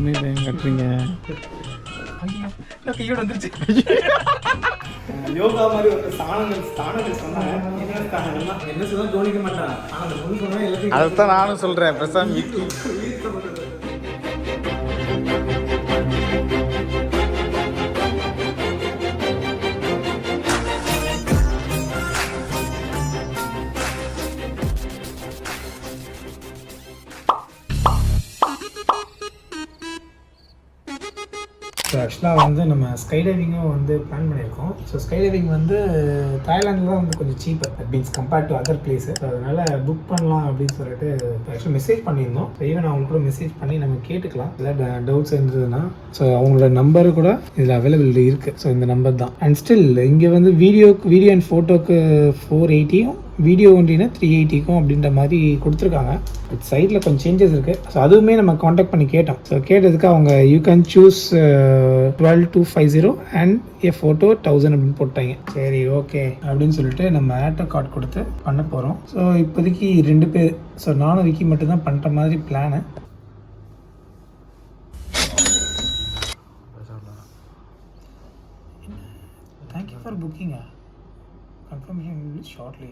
ஆரம்பமே பயம் கட்டுறீங்க. கையோட வந்துருச்சு. யோகா மாதிரி ஒரு ஸ்தானங்கள் சொன்னாங்க. என்ன ஸ்தானங்கள்னா என்ன சொல்ல கவனிக்க மாட்டாங்க. ஆனால் அந்த பொண்ணு சொன்னால் எல்லாத்தையும் அதைத்தான் நானும் சொல்கிறேன். பிரசாந்த் ஸோ ஆக்சுவலாக வந்து நம்ம ஸ்கை டைவிங்கும் வந்து பிளான் பண்ணியிருக்கோம். ஸோ ஸ்கை டைவிங் வந்து தாய்லாண்டில் தான் வந்து கொஞ்சம் cheaper means compared to other place. So அதனால் புக் பண்ணலாம் அப்படின்னு சொல்லிட்டு ஆக்சுவலாக மெசேஜ் பண்ணியிருந்தோம். ஸோ ஈவன் அவங்க கூட மெசேஜ் பண்ணி நம்ம கேட்டுக்கலாம் ஏதாவது டவுட்ஸ் இருந்ததுன்னா. ஸோ அவங்களோட நம்பரு கூட இதில் அவைலபிலிட்டி இருக்குது. ஸோ இந்த நம்பர் தான். அண்ட் ஸ்டில் இங்கே வந்து வீடியோ அண்ட் ஃபோட்டோக்கு 480யும் வீடியோ ஒன்றினா 380க்கும் அப்படின்ற மாதிரி கொடுத்துருக்காங்க. சைடில் கொஞ்சம் சேஞ்சஸ் இருக்குது. ஸோ அதுவுமே நம்ம காண்டாக்ட் பண்ணி கேட்டோம். ஸோ கேட்டதுக்கு அவங்க you can choose 12250 and A photo 1000 அப்படின்னு போட்டாங்க. சரி ஓகே அப்படின்னு சொல்லிட்டு நம்ம ஆட்டோ கார்டு கொடுத்து பண்ண போகிறோம். ஸோ இப்போதைக்கு 2 பேர். ஸோ நானும் விக்கி மட்டும்தான் பண்ணுற மாதிரி plan. Thank you for booking. Confirmation will be shortly.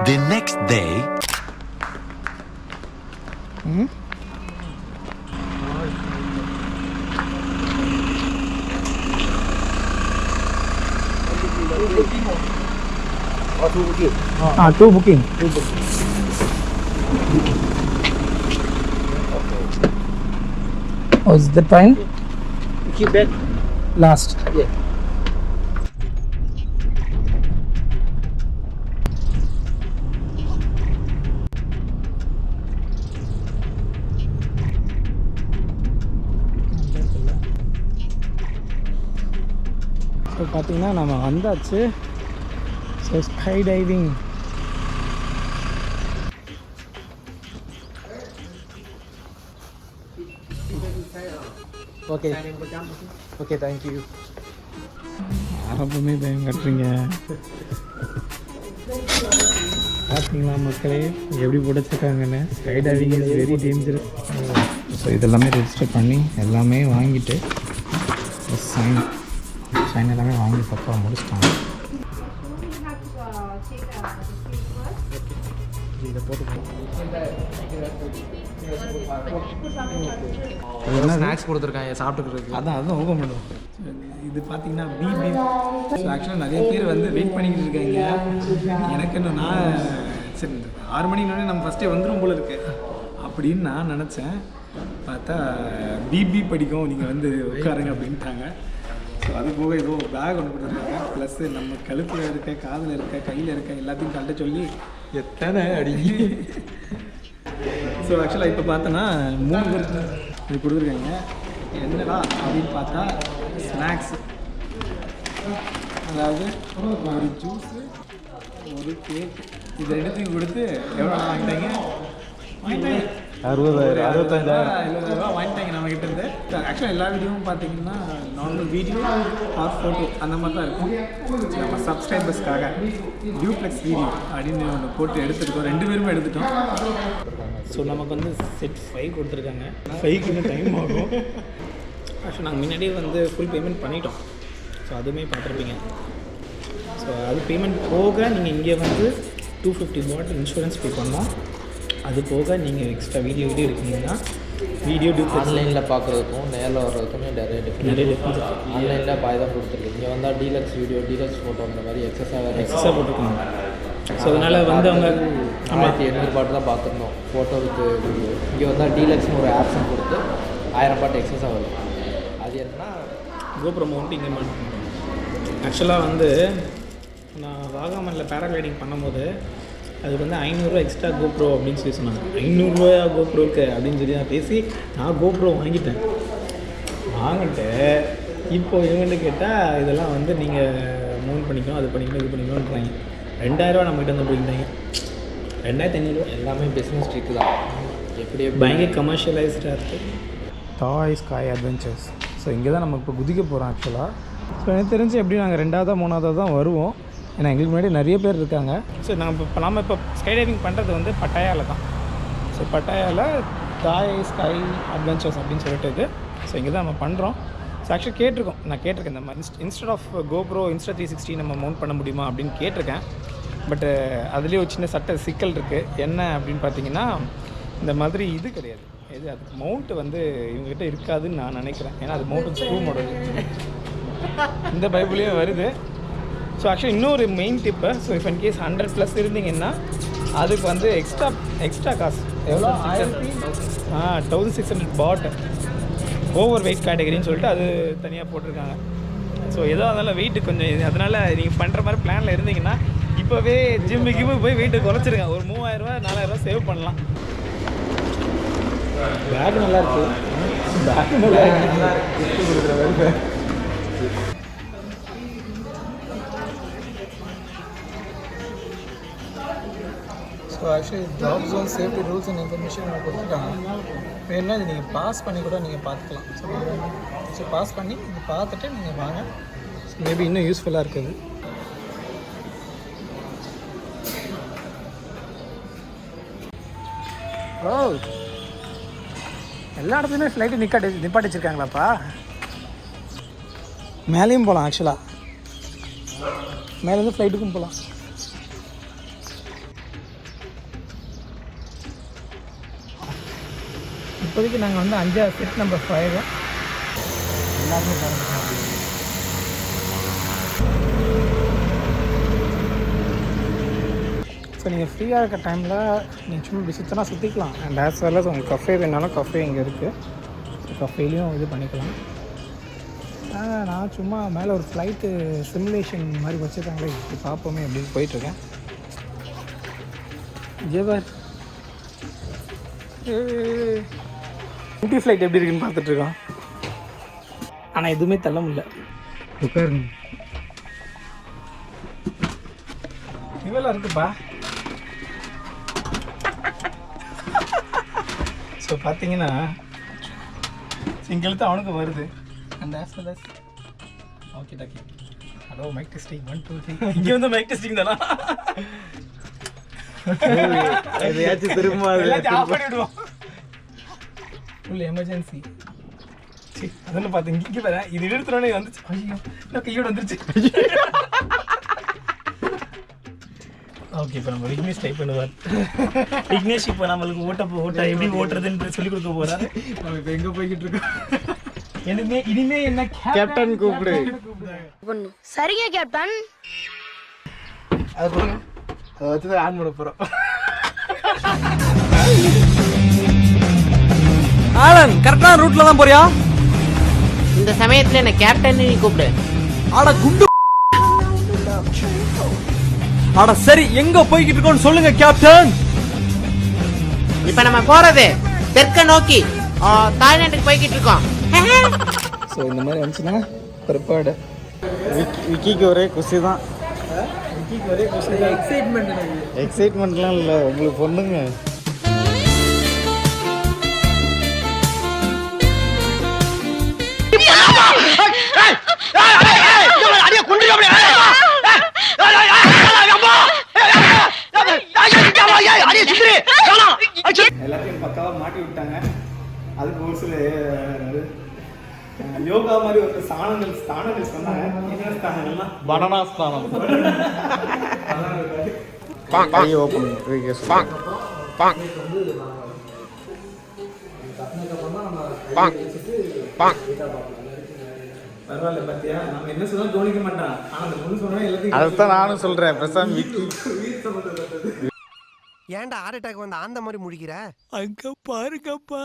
The next day. Two booking. Oh, is that fine? Keep that Last. yeah. So பார்த்தீங்கன்னா நம்ம வந்தாச்சு. So sky diving Okay. Okay, thank you. ஆரம்பமே பயம் கட்டுறீங்க. பார்த்தீங்களா மக்களே எப்படி போட்டுருக்காங்கன்னு. Sky diving is very dangerous. So இதெல்லாமே ரெஜிஸ்டர் பண்ணி எல்லாமே வாங்கிட்டு சைன் எல்லாமே வாங்கி பக்கம் முடிச்சிட்டாங்க. என்ன ஸ்நாக்ஸ் கொடுத்துருக்காங்க சாப்பிட்டுக்கிறதுக்கு. அதான் ஓப்பன் பண்ணுவோம். இது பார்த்தீங்கன்னா பிபி. ஸோ ஆக்சுவலாக நிறைய பேர் வந்து வெயிட் பண்ணிக்கிட்டு இருக்காங்க. எனக்கு என்ன நான் சரி 6 மணிக்கு நம்ம ஃபஸ்ட்டே வந்துடும் போல இருக்கு அப்படின்னு நான் நினச்சேன். பார்த்தா பிபி படிக்கும் நீங்கள் வந்து உட்காருங்க அப்படின்ட்டாங்க. ஸோ அது போக ஏதோ பேக் ஒன்று கொடுத்துருக்காங்க. ப்ளஸ்ஸு நம்ம கழுத்தில் இருக்க காதில் இருக்க கையில் இருக்க எல்லாத்தையும் கட்ட சொல்லி எத்தனை அடி. ஸோ ஆக்சுவலாக இப்போ பார்த்தோன்னா 3 பேர் இது கொடுத்துருக்காங்க. என்னடா அப்படின்னு பார்த்தா ஸ்நாக்ஸ், அதாவது ஒரு ஜூஸு ஒரு கேக், இது ரெண்டுத்தையும் கொடுத்து எவ்வளோ வாங்கிட்டாங்க? 60,000 65,000 70,000 வாங்கிட்டாங்க நம்ம கிட்ட இருந்து. ஆக்சுவலாக எல்லா வீடியோவும் பார்த்தீங்கன்னா நார்மல் வீடியோ ஆர் ஃபோட்டோ அந்த மாதிரி தான் இருக்கும். நம்ம சப்ஸ்கிரைபர்ஸ்க்காக டியூப்ளெக்ஸ் வீடியோ அப்படின்னு ஒன்று போட்டு எடுத்துருக்கோம். 2 பேருமே எடுத்துட்டோம். ஸோ நமக்கு வந்து செட் 5 கொடுத்துருக்காங்க. 5க்கு இன்னும் டைம் ஆகும். ஆக்சுவலாக நாங்கள் முன்னாடியே வந்து ஃபுல் பேமெண்ட் பண்ணிட்டோம். ஸோ அதுவுமே பார்த்துருப்பீங்க. ஸோ அது பேமெண்ட் போக நீங்கள் இங்கே வந்து 250 பாட் இன்சூரன்ஸ் பே பண்ணலாம். அது போக நீங்கள் எக்ஸ்ட்ரா வீடியோ இருக்கீங்கன்னா வீடியோ ஆன்லைனில் பார்க்குறதுக்கும் நேரில் வர்றதுக்குமே நிறைய டிஃப்ரெண்ட். ஆன்லைனில் பாய் தான் கொடுத்துருக்கு. இங்கே வந்தால் டீலக்ஸ் வீடியோ டீலக்ஸ் ஃபோட்டோ அந்த மாதிரி எக்ஸஸாக போட்டுருக்காங்க. ஸோ அதனால் வந்து அவங்க 1800 பாட்டு தான் பார்த்துருந்தோம் ஃபோட்டோ வித் வீடியோ. இங்கே வந்தால் டீலக்ஸ்னு ஒரு ஆப்ஷன் கொடுத்து 1000 பாட்டு எக்ஸஸாக வரும். அது என்னன்னா கோப்ரோ மவுண்ட் இங்கே பண்ணுறோம். ஆக்சுவலாக வந்து நான் வாகாமனில் பேராகிளைடிங் பண்ணும்போது அதுக்கு வந்து 500 எக்ஸ்ட்ரா கோப்ரோ அப்படின்னு சொல்லி சொன்னாங்க. 500 கோப்ரோக்கு அப்படின்னு சொல்லி நான் பேசி நான் கோப்ரோ வாங்கிட்டு இப்போ இவங்கள்ட்ட கேட்டால் இதெல்லாம் வந்து நீங்கள் மவுண்ட் பண்ணிக்கணும், அது பண்ணிக்கணும், இது பண்ணிக்கணுன்றாங்க. 2000 நம்மகிட்ட வந்து போயிருந்தாங்க. 2500 எல்லாமே பிஸ்னஸ் ட்ரிக்கு தான். எப்படி பயங்கர கமர்ஷியலைஸ்டாக இருக்குது. டாய் ஸ்கை அட்வென்ச்சர்ஸ். ஸோ இங்கே தான் நம்ம இப்போ குதிக்க போகிறோம் ஆக்சுவலாக. ஸோ எனக்கு தெரிஞ்சு எப்படி நாங்கள் 2வது 3வது தான் வருவோம். ஏன்னா எங்களுக்கு முன்னாடி நிறைய பேர் இருக்காங்க. ஸோ நம்ம இப்போ ஸ்கை டைவிங் பண்ணுறது வந்து பட்டாயாவில் தான். ஸோ பட்டாயாவில் தாய் ஸ்கை அட்வென்ச்சர்ஸ் அப்படின்னு சொல்லிட்டு இது. ஸோ இங்கே தான் நம்ம பண்ணுறோம். ஸோ ஆக்சுவலி கேட்டிருக்கேன் இந்த மாதிரி இன்ஸ்டெட் ஆஃப் GoPro Insta360 நம்ம மவுண்ட் பண்ண முடியுமா அப்படின்னு கேட்டிருக்கேன். பட்டு அதுலேயே ஒரு சின்ன சட்ட சிக்கல் இருக்குது. என்ன அப்படின்னு பார்த்தீங்கன்னா, இந்த மாதிரி இது கிடையாது, அதுக்கு மவுண்ட் வந்து இவங்ககிட்ட இருக்காதுன்னு நான் நினைக்கிறேன். ஏன்னா அது மவுண்ட் ஸ்க்ரூ மாடல் இந்த பைபிளையும் வருது. ஸோ ஆக்சுவலி இன்னொரு main tip, so if in case 100+ இருந்தீங்கன்னா அதுக்கு வந்து எக்ஸ்ட்ரா காசு எவ்வளோ 1600 பாட் ஓவர் வெயிட் கேட்டகரின்னு சொல்லிட்டு அது தனியாக போட்டிருக்காங்க. ஸோ ஏதோ அதனால் வெயிட்டு கொஞ்சம் இது, அதனால் நீங்கள் பண்ணுற மாதிரி பிளானில் இருந்தீங்கன்னா இப்போவே ஜிம்முக்கு போய் வெயிட்டு குறைச்சிருங்க. ஒரு 3000 ரூபா 4000 ரூபா சேவ் பண்ணலாம். பேக் நல்லா இருக்கு, பேக் நல்லா இருக்கு. So actually drop zone safety rules and information கொடுத்துருக்காங்க. வேணும்னா இது நீங்கள் பாஸ் பண்ணி கூட நீங்கள் பார்த்துக்கலாம். ஸோ பாஸ் பண்ணி இது பார்த்துட்டு நீங்கள் வாங்க. மேபி இன்னும் யூஸ்ஃபுல்லாக இருக்குது. ஓ, எல்லா இடத்துலையுமே ஃப்ளைட்டு நிப்பாட்டி வச்சுருக்காங்களாப்பா. மேலேயும் போகலாம், ஆக்சுவலாக மேலேருந்து ஃப்ளைட்டுக்கும் போகலாம். இப்போதைக்கு நாங்கள் வந்து 5 செட் நம்பர் 5 எல்லாருமே பாருங்கள். ஸோ நீங்கள் ஃப்ரீயாக இருக்க டைமில் நீங்கள் சும்மா இப்படி சுற்றிக்கலாம். அண்ட் ஆஸ் வெல் அஸ் உங்களுக்கு கஃபே வேணாலும் கஃபே இங்கே இருக்குது. கஃபேலையும் இது பண்ணிக்கலாம். நான் சும்மா மேலே ஒரு ஃப்ளைட்டு சிமுலேஷன் மாதிரி வச்சுருக்காங்களே, இப்படி பார்ப்போமே அப்படின்னு போயிட்டுருக்கேன். ஜேபர் ஊட்டி ஃப்ளைட் எப்படி இருக்குன்னு பார்த்துட்ருக்கோம். ஆனால் எதுவுமே தள்ள முடியல. உட்காருங்க, இவ்வளோ இருக்குப்பா. ஸோ பார்த்தீங்கன்னா சிங்கிள் தான் அவனுக்கு வருது. And as well as okay talkie. Hello mic testing 1 2 3. இங்கே வந்து மைக் டெஸ்டிங் தானா? எதையாச்சும் திரும்ப ஆஃப் பண்ணிவிடுவோம். Full emergency. சரி அதெல்லாம் பார்த்து இங்கே வரேன். இது எடுத்துனோடனே வந்துச்சு. ஐயோ நான் கையோட வந்துருச்சு. ஓகே, இப்போ நம்ம விக்னேஷ் டைப் பண்ணுவார். விக்னேஷ் இப்போ நம்மளுக்கு ஓட்ட எப்படி ஓட்டுறதுன்னு சொல்லிக் கொடுக்க போகிறார். நம்ம இப்போ எங்கே போய்கிட்டு இருக்கோம்? இனிமே என்ன கேப்டன் கூப்பிடு. சரிங்க கேப்டன். அது போங்க, அதை வச்சு தான் ஆன் பண்ண போகிறோம். ஆலன் கரெக்டான ரூட்ல தான் போறியா? இந்த சமயத்துல என்ன கேப்டன் நீ கூப்பிடு. ஆட குண்டு. ஆட சரி, எங்க போய்கிட்டு இருக்கோம்னு சொல்லுங்க கேப்டன். இப்ப நம்ம போறது தெற்க நோக்கி தாய்லாந்துக்கு போய்கிட்டு இருக்கோம். ஸோ இந்த மாதிரி வந்துச்சுன்னா பிற்பாடு விக்கிக்கு ஒரே குஷி தான். விக்கிக்கு ஒரே குஷி தான். எக்ஸைட்மெண்ட்லாம் இல்லை, உங்களுக்கு பொண்ணுங்க. எல்லாத்தையும் பக்காவா மாட்டி விட்டாங்க. அதுக்கு ஒரு சில யோகா மாதிரி ஒரு ஸ்தானங்கள் சொன்னாங்க. என்ன ஸ்தானங்கள்லாம்? பனானா ஸ்தானம். பரவாயில்ல பாத்தியா, நம்ம என்ன சொன்னாலும் கவனிக்க மாட்டான். ஆனா அந்த பொண்ணு சொன்னா எல்லாத்தையும். அதைத்தான் நானும் சொல்றேன். பிரசாந்த் விக்கி ஏன்டா ஹார்ட் அட்டாக் வந்து அந்த மாதிரி முடிக்கிற? அங்க பாருங்கப்பா.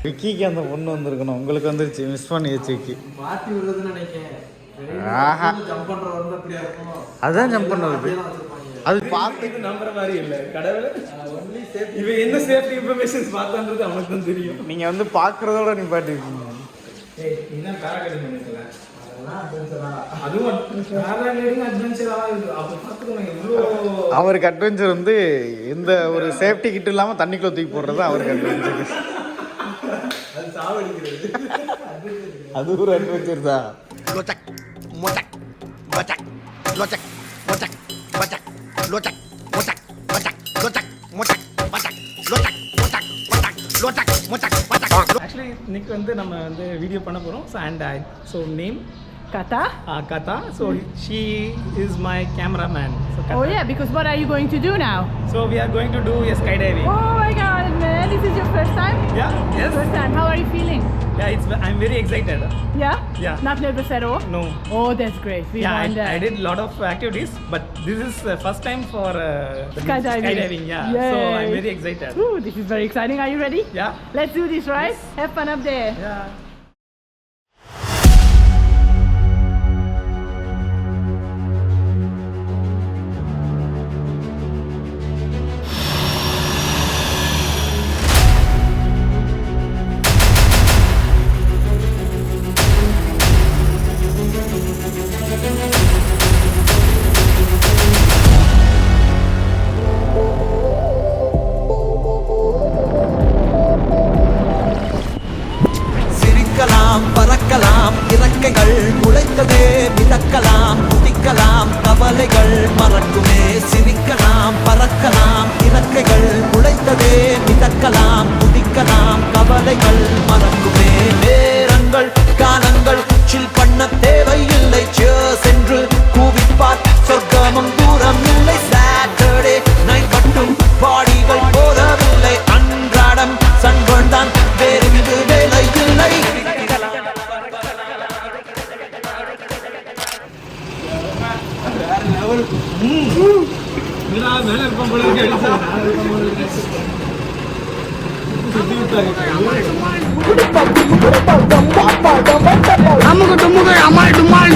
விக்கிக்கு அந்த பொண்ணு வந்திருக்கணும், உங்களுக்கு வந்துருச்சு. மிஸ் பண்ணிடுச்சு விக்கி. மாத்தி விடுறதுன்னு நினைக்கிறேன். ஜம்ப் பண்ற வந்து அப்படியே இருக்கும். அதான் ஜம்ப் பண்ணுறது. அது பார்த்துட்டு நம்புற மாதிரி இல்லை. கடவுளே, இவன் என்ன சேஃப்டி இன்ஃபர்மேஷன்ஸ் பார்த்தான்றது அவனுக்கு தான் தெரியும். நீங்கள் வந்து பார்க்குறதோட நிப்பாட்டிருக்கீங்க. நீதான் பேராகிளைடிங் பண்ணிருக்கல, அதுவும் பேராகிளைடிங் அட்வென்ச்சரா இருக்கு. அப்போ பார்த்துக்கணும் எவ்வளோ. அவருக்கு அட்வென்ச்சர் வந்து எந்த ஒரு சேஃப்டி கிட் இல்லாமல் தண்ணிக்குள்ள தூக்கி போடுறது அவருக்கு அட்வென்ச்சர். அது சாவடிக்கிறது, அது ஒரு அட்வென்ச்சர் தான். Locak, locak, locak, locak, locak, locak, locak, locak, locak, locak, locak, locak, locak, locak, locak, locak. Actually இன்னைக்கு வந்து நம்ம வந்து வீடியோ பண்ண போகிறோம். So name Kata? Kata. So she is my cameraman. So Kata. Oh yeah, because what are you going to do now? So we are going to do a skydiving. Oh my god, man, this is your first time? Yeah. Yes. First time, how are you feeling? Yeah. I'm very excited. Yeah? Yeah. Not nervous at all? No. Oh, that's great. We Yeah. wonder. I did a lot of activities, but this is first time for Skydiving. Yeah. Yay. So I'm very excited. Ooh, this is very exciting. Are you ready? Yeah. Let's do this, right? Have fun up there. Yeah. சிரிக்கலாம் பறக்கலாம் இறக்கைகள் முளைத்ததே மிதக்கலாம் குதிக்கலாம் கவலைகள் மறக்குமே சிரிக்கலாம் பறக்கலாம் இறக்கைகள் முளைத்ததே மிதக்கலாம் குதிக்கலாம் கவலைகள் மறக்குமே நேரங்கள் காலங்கள் சில் பண்ண தேவையில்லை சென்று கூவிப்பார் சொர்க்கமும் தூரம் இல்லை சாட்டர்டே நைட் மட்டும் பாடிகள் போதவில்லை அன்றாடம் சன்பன் தான் வேறிங்கு வேலை இல்லை மேலே இருப்போம் போல அமுக்கு டுமுக்கு அமால் டுமால்